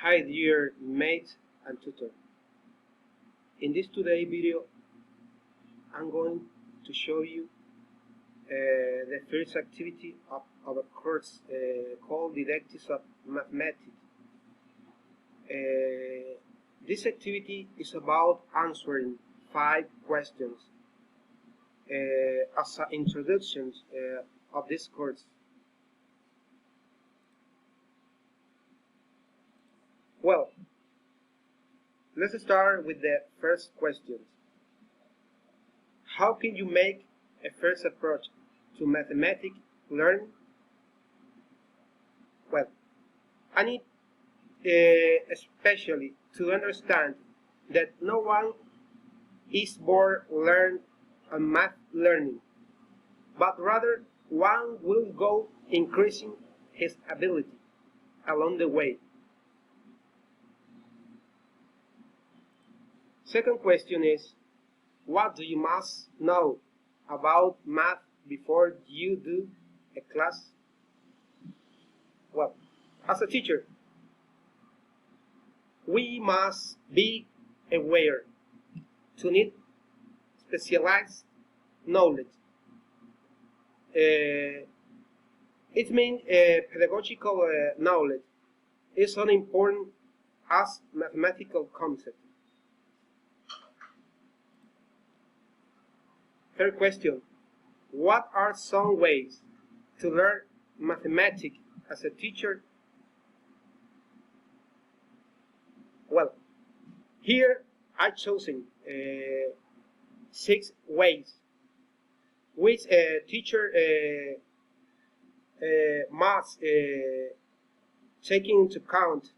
Hi dear mate and tutor. In this today video I'm going to show you the first activity of a course called Directives of Mathematics. This activity is about answering 5 questions as an introduction of this course. Well, let's start with the first question. How can you make a first approach to mathematics learning? Well, I need especially to understand that no one is born learned a math learning, but rather one will go increasing his ability along the way. Second question is, what do you must know about math before you do a class? Well, as a teacher, we must be aware to need specialized knowledge. It means pedagogical knowledge is as important as mathematical concept. Third question, what are some ways to learn mathematics as a teacher? Well, here I've chosen 6 ways which a teacher must take into account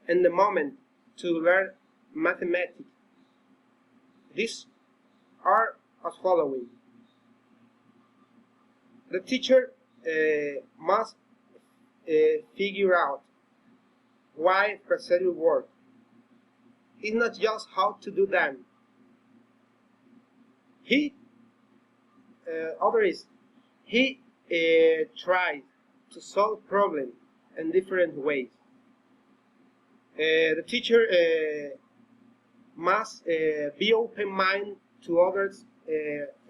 in the moment to learn mathematics. These are as following. The teacher must figure out why procedure work. It's not just how to do them. He tries to solve problems in different ways. The teacher must be open-minded to others'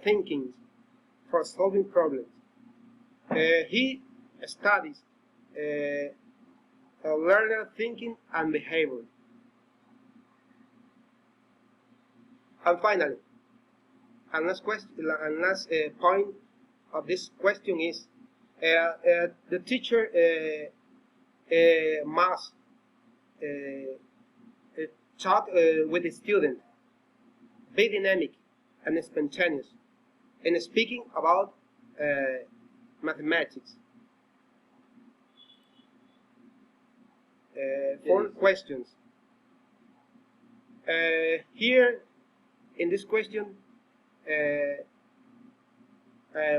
thinking for solving problems. He studies learner thinking and behavior. And finally, last point of this question is the teacher must talk with the student, be dynamic and spontaneous in speaking about mathematics. 4 questions. Here in this question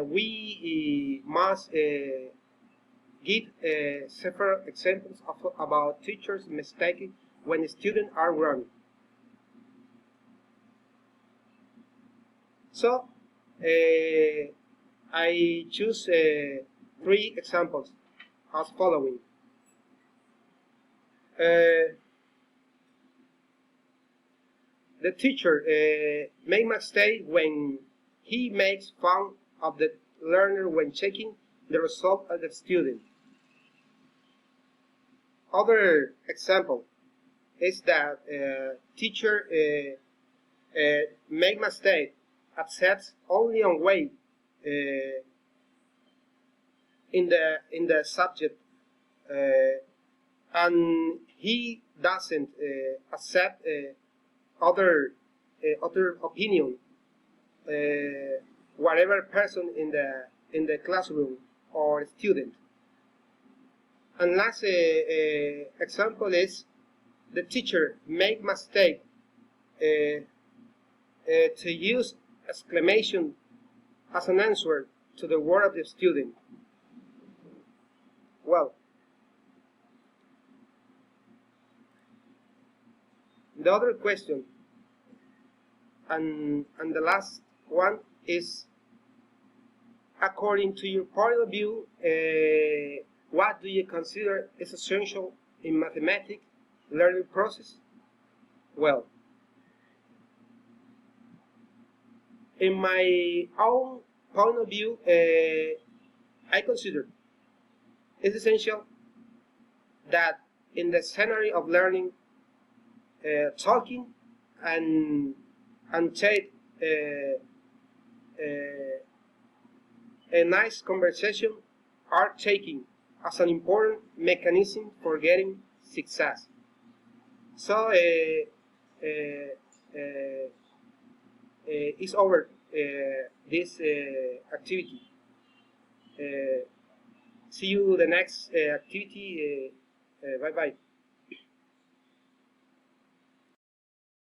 we must give several examples about teachers' mistakes when students are wrong. So I choose 3 examples as following. The teacher makes mistake when he makes fun of the learner when checking the result of the student. Other example is that teacher make mistake accepts only on way in the subject and he doesn't accept other opinion, whatever person in the classroom or student. And last example is the teacher make mistake to use exclamation as an answer to the word of the student. Well, the other question and the last one is, according to your point of view, what do you consider is essential in mathematics learning process? Well, in my own point of view, I consider it's essential that in the scenario of learning, talking and take a nice conversation are taken as an important mechanism for getting success. So it's over this activity. See you the next activity. Bye bye.